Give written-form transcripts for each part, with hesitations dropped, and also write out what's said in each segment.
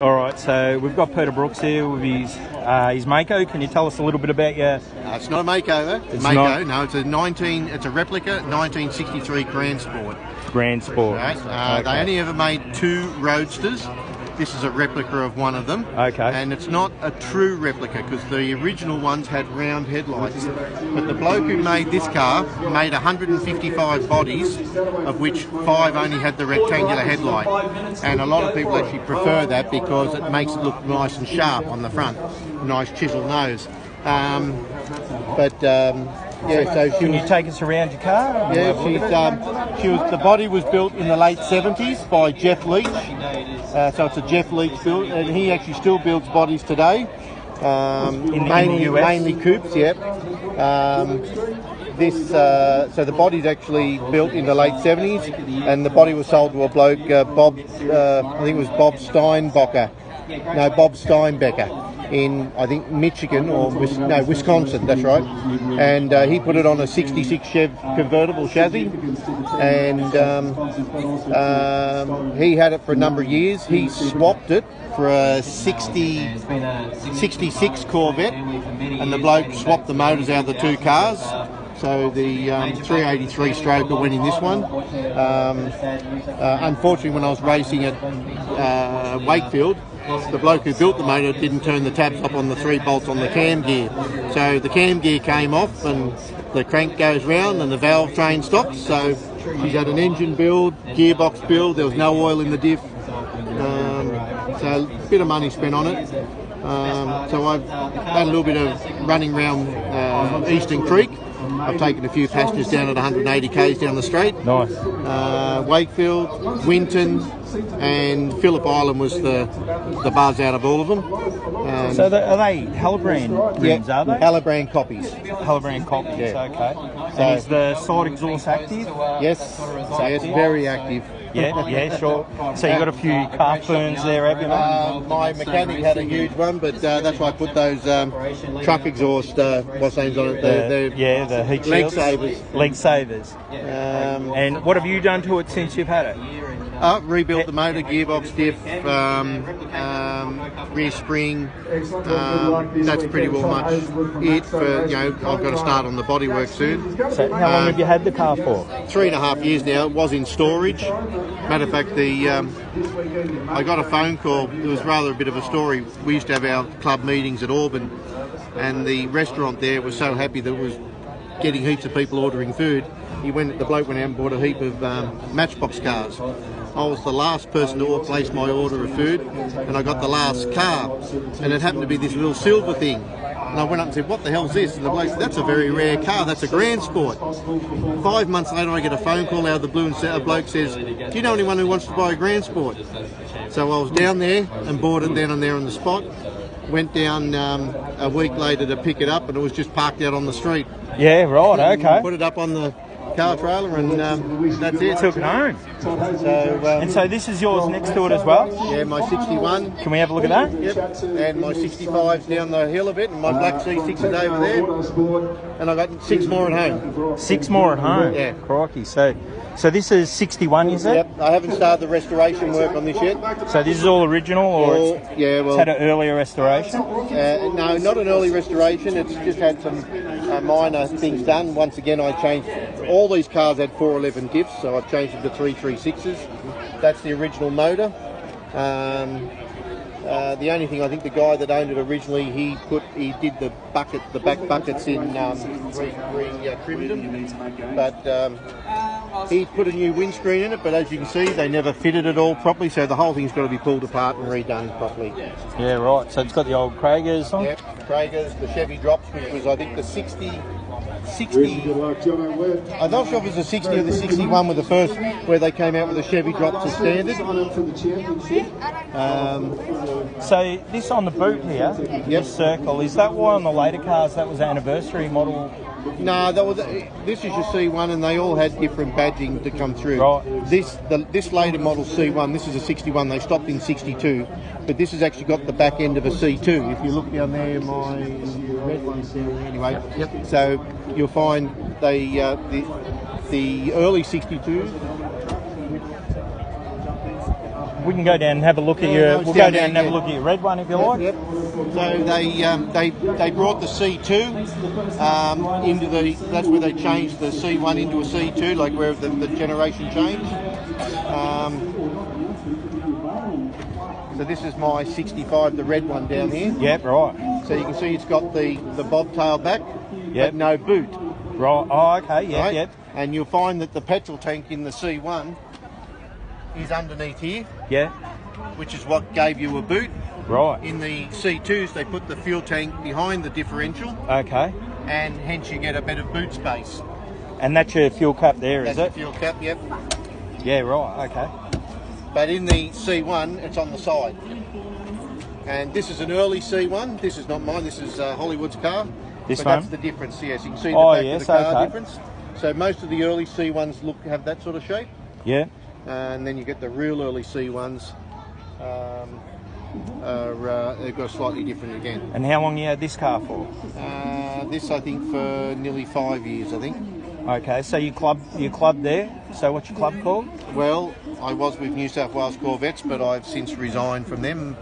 All right, so we've got Peter Brooks here with his Mako. Can you tell us a little bit about your? It's not a makeover. It's Mako. No, it's a replica 1963 Grand Sport. Grand Sport. Right? Okay. They only ever made 2 Roadsters. This is a replica of one of them. Okay. And it's not a true replica because the original ones had round headlights. But the bloke who made this car made 155 bodies, of which 5 only had the rectangular headlight. And a lot of people actually prefer that because it makes it look nice and sharp on the front. Nice chiseled nose. Yeah, so can you take us around your car? Yeah, the body was built in the late 70s by Jeff Leach. So it's a Jeff Leach build, and he actually still builds bodies today. In the US? Mainly coupes, yep. So the body's actually built in the late 70s, and the body was sold to a bloke, Bob Steinbecker, in, I think, Michigan or Wisconsin, that's right. And he put it on a 66 Chev convertible chassis, and he had it for a number of years. He swapped it for a 66 Corvette, and the bloke swapped the motors out of the 2 cars. So the 383 Stroker went in this one. Unfortunately, when I was racing at Wakefield, the bloke who built the motor didn't turn the tabs up on the 3 bolts on the cam gear. So the cam gear came off and the crank goes round and the valve train stops. So she's had an engine build, gearbox build, there was no oil in the diff. So a bit of money spent on it. So I've had a little bit of running around Eastern Creek. I've taken a few passengers down at 180 k's down the straight. Nice. Wakefield, Winton, and Phillip Island was the buzz out of all of them. So are they Hallobrand rims, are they? Hallobrand copies. Hallobrand copies, yeah. Okay. And is the side exhaust active? Yes, very active. Yeah, sure. So you got a few calf burns there, have you? My mechanic had a huge one, but that's why I put those truck exhaust, what's names on it? The heat leg shields. savers. Leg savers. And what have you done to it since you've had it? Rebuilt the motor, gearbox, diff, rear spring. That's pretty well much it for, I've got to start on the bodywork soon. So how long have you had the car for? 3.5 years now. It was in storage. Matter of fact, I got a phone call. It was rather a bit of a story. We used to have our club meetings at Auburn, and the restaurant there was so happy that it was getting heaps of people ordering food. The bloke went out and bought a heap of Matchbox cars. I was the last person to place my order of food, and I got the last car, and it happened to be this little silver thing. And I went up and said, "What the hell's this?" And the bloke said, "That's a very rare car, that's a Grand Sport." 5 months later I get a phone call out of the blue and a bloke says, "Do you know anyone who wants to buy a Grand Sport?" So I was down there and bought it then and there on the spot. Went down a week later to pick it up, and it was just parked out on the street. Yeah, right, okay. Put it up on the car trailer, and that's it. Took it home. So this is yours next to it as well? Yeah, my 61. Can we have a look at that? Yep. And my 65's down the hill a bit, and my black C6 is over there. And I've got 6 more at home. 6 more at home? Yeah. Crikey. So this is 61, you said? Yep. I haven't started the restoration work on this yet. So this is all original, or it's had an earlier restoration? No, not an early restoration. It's just had some minor things done. Once again, I changed. All these cars had 411 diffs, so I've changed them to 336s. That's the original motor. The only thing, I think the guy that owned it originally, he did the back buckets in trimmed them, but he put a new windscreen in it. But as you can see, they never fitted it all properly, so the whole thing's got to be pulled apart and redone properly. Yeah, right. So it's got the old Kragers on. Yep, Kragers, the Chevy Drops, which was I think the 60. I'm not sure if it was the 60 or the 61 with the first, where they came out with the Chevy Drops as standard. So this on the boot here, this circle, is that why on the later cars that was anniversary model? No, this is your C1, and they all had different badging to come through. Right. This later model C1, this is a 61, they stopped in 62, but this has actually got the back end of a C2. If you look down there, my red one's down there anyway. Yep. So you'll find the early 62s we can go down and have a look at Yeah, your. no, it's We'll go down down and there, have a yeah. look at your red one if you like. Yep. So they brought the C2 into the. That's where they changed the C1 into a C2, like where the generation changed. So this is my 65, the red one down here. Yep, right. So you can see it's got the bobtail back, Yep. but no boot. Right. Oh, okay. Yep, Right? yep. And you'll find that the petrol tank in the C1 is underneath here, Yeah. which is what gave you a boot. Right. In the C2s, they put the fuel tank behind the differential, Okay. and hence you get a better boot space. And that's your fuel cap there, is That's it? the fuel cap, yep. Yeah. Right. Okay. But in the C1, it's on the side. And this is an early C1. This is not mine. This is Hollywood's car. This but one? that's the difference. Yes, you can see the Oh, back yes, of the car okay. difference. So most of the early C1s have that sort of shape, Yeah. and then you get the real early C1s. They've got slightly different again. And how long you had this car for? This I think for nearly 5 years. I think. Okay. So you club there. So what's your club called? Well, I was with New South Wales Corvettes, but I've since resigned from them.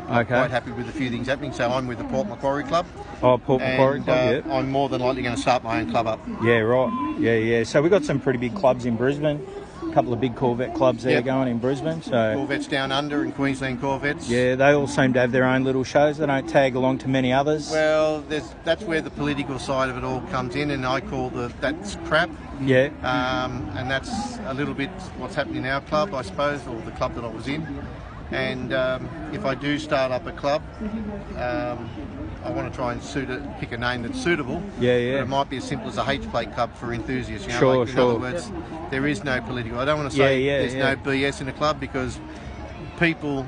Quite Okay. happy with a few things happening, so I'm with the Port Macquarie Club. Oh, Port Macquarie And Club. Yeah. I'm more than likely going to start my own club up. Yeah. Right. Yeah. Yeah. So we've got some pretty big clubs in Brisbane. A couple of big Corvette clubs there Yep. going in Brisbane. So. Corvettes Down Under and Queensland Corvettes. Yeah, they all seem to have their own little shows. They don't tag along to many others. Well, that's where the political side of it all comes in, and I call that's crap. Yeah. And that's a little bit what's happening in our club, I suppose, or the club that I was in. And if I do start up a club, I want to try and pick a name that's suitable. Yeah, yeah. But it might be as simple as a H-plate club for enthusiasts. You know, Sure, like, in sure. other words, there is no political. I don't want to say Yeah, yeah, there's yeah. no BS in a club, because people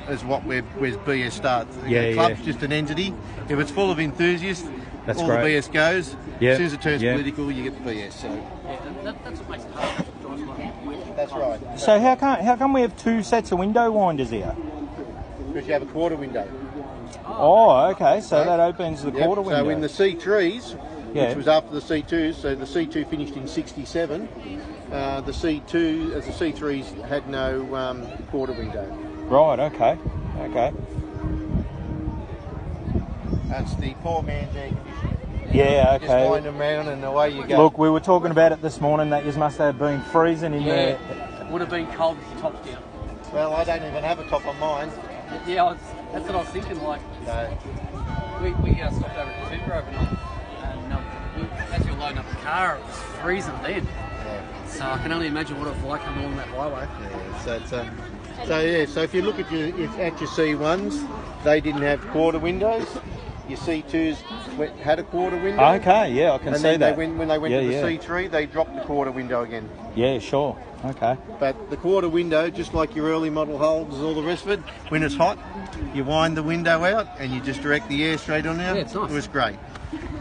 is where BS starts. Yeah, A club's yeah. just an entity. If it's full of enthusiasts, That's all great. the BS goes. Yeah, As soon as it turns yeah. political, you get the BS. So That's what makes it hard. that's right. So how come we have two sets of window winders here? Because you have a quarter window. Oh, okay. So that opens the Yep. quarter window. So in the C3s, Yeah. which was after the C2s, so the C2 finished in 67. The C2, as the C3s, had no quarter window. Right. Okay. Okay. That's the poor man's air conditioning. Yeah. Just wind Okay. them round and away you go. Look, we were talking about it this morning. That you must have been freezing in there. Would have been cold with the tops down. Well, I don't even have a top on mine. Yeah, that's what I was thinking. Like, No. we stopped over at Cooper overnight, and as we were loading up the car, it was freezing then. Yeah. So I can only imagine what it was like coming along that highway. Yeah, so if you look at your C1s, they didn't have quarter windows. Your C2s had a quarter window. Okay. Yeah, I can And see then that. when they went Yeah, to the yeah. C3, they dropped the quarter window again. Yeah. Sure. Okay. But the quarter window, just like your early model holds, all the rest of it, when it's hot, you wind the window out and you just direct the air straight on out. Yeah, it's nice. It was great.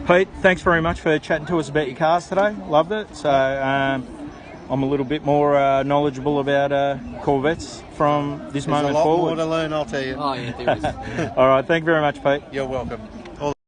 Pete, thanks very much for chatting to us about your cars today. Loved it. So I'm a little bit more knowledgeable about Corvettes from this There's a moment lot forward. more to learn, I'll tell you. Oh yeah, there is. All right. Thank you very much, Pete. You're welcome.